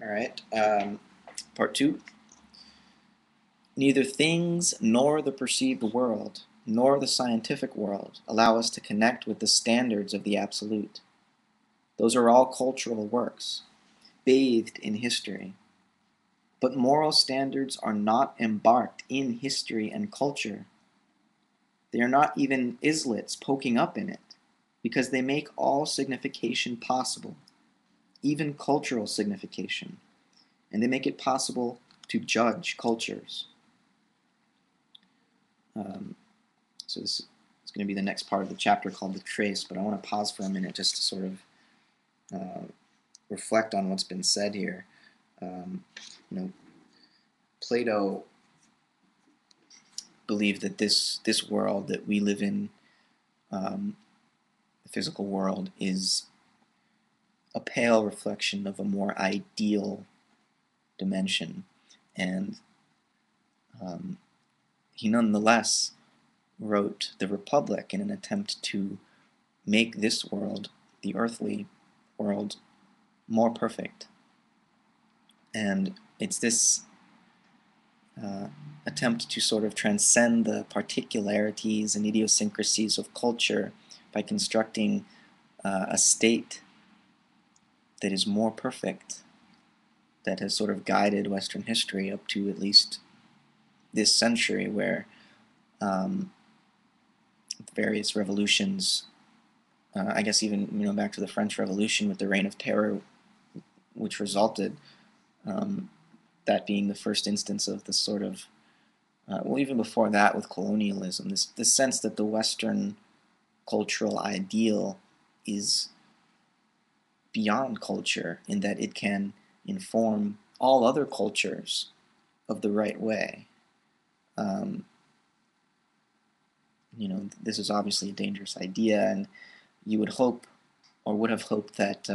All right. Part two. Neither things nor the perceived world, nor the scientific world, allow us to connect with the standards of the absolute. Those are all cultural works, bathed in history. But moral standards are not embarked in history and culture. They are not even islets poking up in it, because they make all signification possible, even cultural signification, and they make it possible to judge cultures. Um, so this is going to be the next part of the chapter called the trace, but I want to pause for a minute just to sort of reflect on what's been said here. Um, you know, Plato believed that this world that we live in, the physical world, is a pale reflection of a more ideal dimension, and he nonetheless wrote the Republic in an attempt to make this world, the earthly world, more perfect. And it's this attempt to sort of transcend the particularities and idiosyncrasies of culture by constructing a state that is more perfect, that has sort of guided Western history up to at least this century, where various revolutions, I guess even back to the French Revolution with the Reign of Terror, which resulted, that being the first instance of this sort of, well, even before that with colonialism, this sense that the Western cultural ideal is beyond culture, in that it can inform all other cultures of the right way. Um, this is obviously a dangerous idea, and you would hope, or would have hoped, that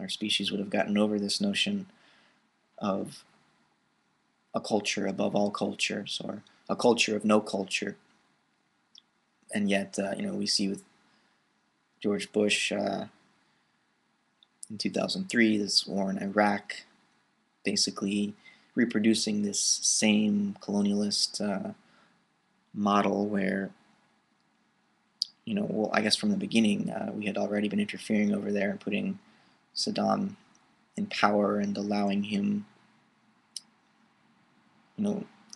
our species would have gotten over this notion of a culture above all cultures, or a culture of no culture. And yet, we see with George Bush in 2003, this war in Iraq, basically reproducing this same colonialist model where, well, I guess from the beginning, we had already been interfering over there and putting Saddam in power and allowing him,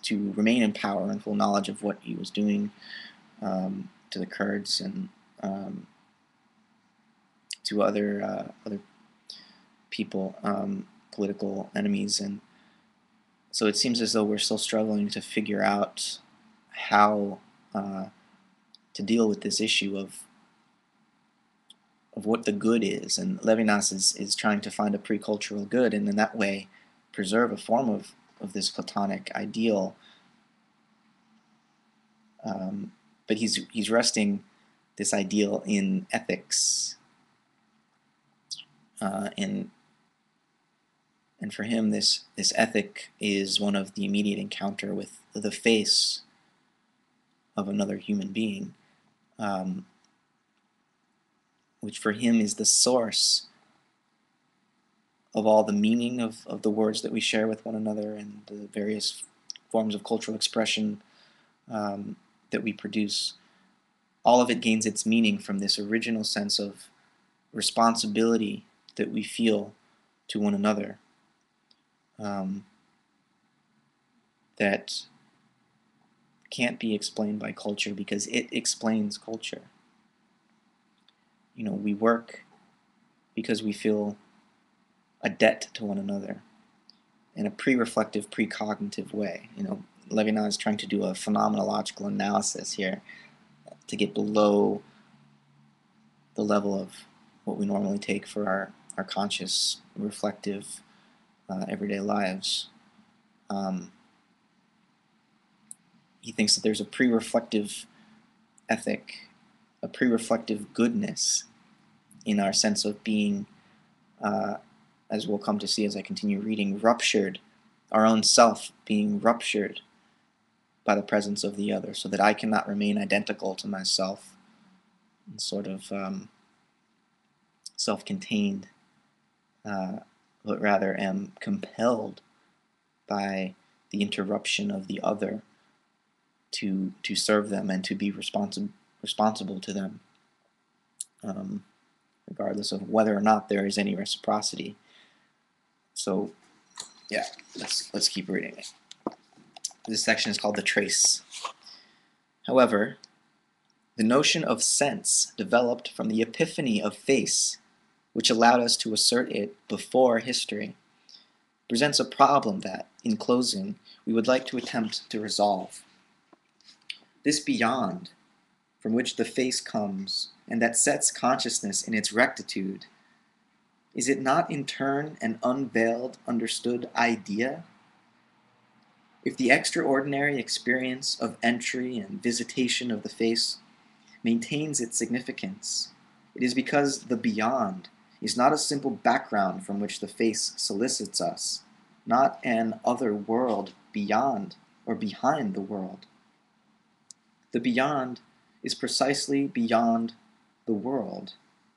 to remain in power in full knowledge of what he was doing to the Kurds and to other people, political enemies. And so it seems as though we're still struggling to figure out how to deal with this issue of what the good is. And Levinas is trying to find a pre-cultural good, and in that way preserve a form of this Platonic ideal. But he's resting this ideal in ethics, and for him this ethic is one of the immediate encounter with the face of another human being, which for him is the source of all the meaning of the words that we share with one another, and the various forms of cultural expression that we produce. All of it gains its meaning from this original sense of responsibility that we feel to one another, that can't be explained by culture, because it explains culture. We work because we feel a debt to one another in a pre-reflective, precognitive way. Levinas is trying to do a phenomenological analysis here to get below the level of what we normally take for our conscious, reflective, everyday lives. He thinks that there's a pre-reflective ethic, a pre-reflective goodness in our sense of being, as we'll come to see as I continue reading, ruptured, our own self being ruptured by the presence of the other, so that I cannot remain identical to myself and sort of self-contained, but rather am compelled by the interruption of the other to serve them and to be responsible to them, regardless of whether or not there is any reciprocity. So, yeah, let's keep reading it. This section is called the trace. However, the notion of sense developed from the epiphany of face, which allowed us to assert it before history, presents a problem that, in closing, we would like to attempt to resolve. This beyond, from which the face comes, and that sets consciousness in its rectitude, is it not in turn an unveiled, understood idea? If the extraordinary experience of entry and visitation of the face maintains its significance, it is because the beyond is not a simple background from which the face solicits us, not an other world beyond or behind the world. The beyond is precisely beyond the world,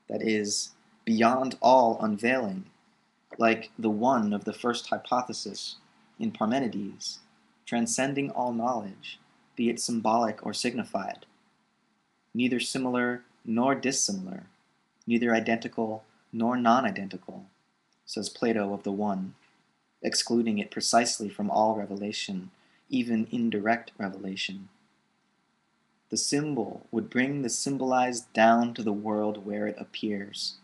that is, beyond all unveiling, like the one of the first hypothesis in Parmenides, transcending all knowledge, be it symbolic or signified, neither similar nor dissimilar, neither identical nor non-identical, says Plato of the one, excluding it precisely from all revelation, even indirect revelation. The symbol would bring the symbolized down to the world where it appears.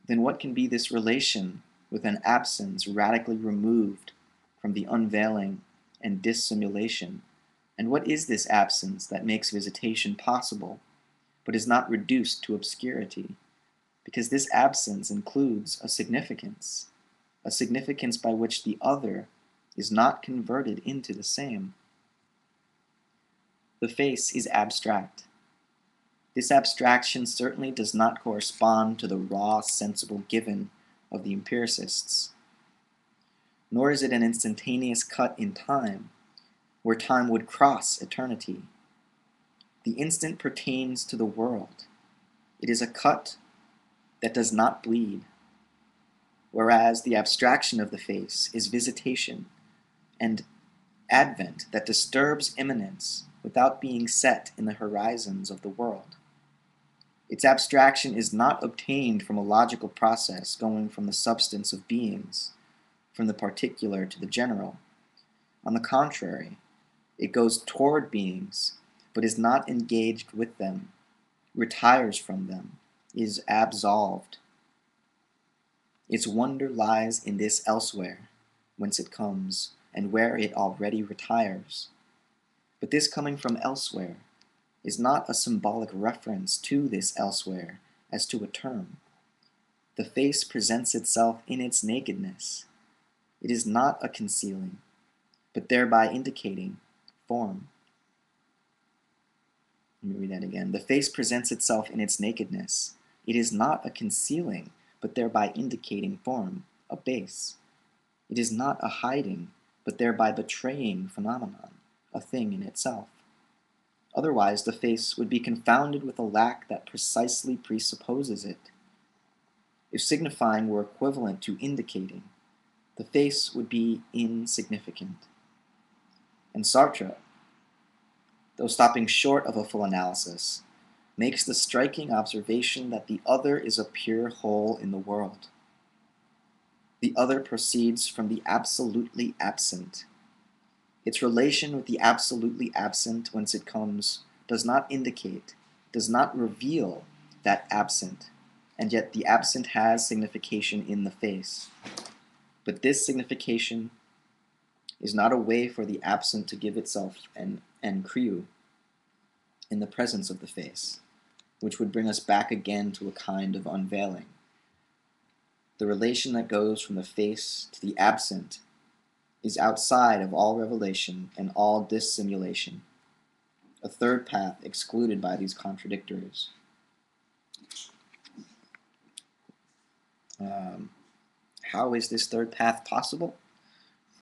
Then what can be this relation with an absence radically removed from the unveiling and dissimulation? And what is this absence that makes visitation possible, but is not reduced to obscurity? Because this absence includes a significance by which the other is not converted into the same. The face is abstract. This abstraction certainly does not correspond to the raw sensible given of the empiricists, nor is it an instantaneous cut in time, where time would cross eternity. The instant pertains to the world. It is a cut that does not bleed, whereas the abstraction of the face is visitation and advent that disturbs immanence without being set in the horizons of the world. Its abstraction is not obtained from a logical process going from the substance of beings, from the particular to the general. On the contrary, it goes toward beings, but is not engaged with them, retires from them, is absolved. Its wonder lies in this elsewhere, whence it comes, and where it already retires. But this coming from elsewhere is not a symbolic reference to this elsewhere as to a term. The face presents itself in its nakedness. It is not a concealing, but thereby indicating form. Let me read that again. The face presents itself in its nakedness. It is not a concealing, but thereby indicating form, a base. It is not a hiding, but thereby betraying phenomenon, a thing in itself. Otherwise, the face would be confounded with a lack that precisely presupposes it. If signifying were equivalent to indicating, the face would be insignificant. And Sartre, though stopping short of a full analysis, makes the striking observation that the other is a pure whole in the world. The other proceeds from the absolutely absent. Its relation with the absolutely absent whence it comes does not indicate, does not reveal that absent, and yet the absent has signification in the face. But this signification is not a way for the absent to give itself en creux in the presence of the face, which would bring us back again to a kind of unveiling. The relation that goes from the face to the absent is outside of all revelation and all dissimulation, a third path excluded by these contradictories. How is this third path possible?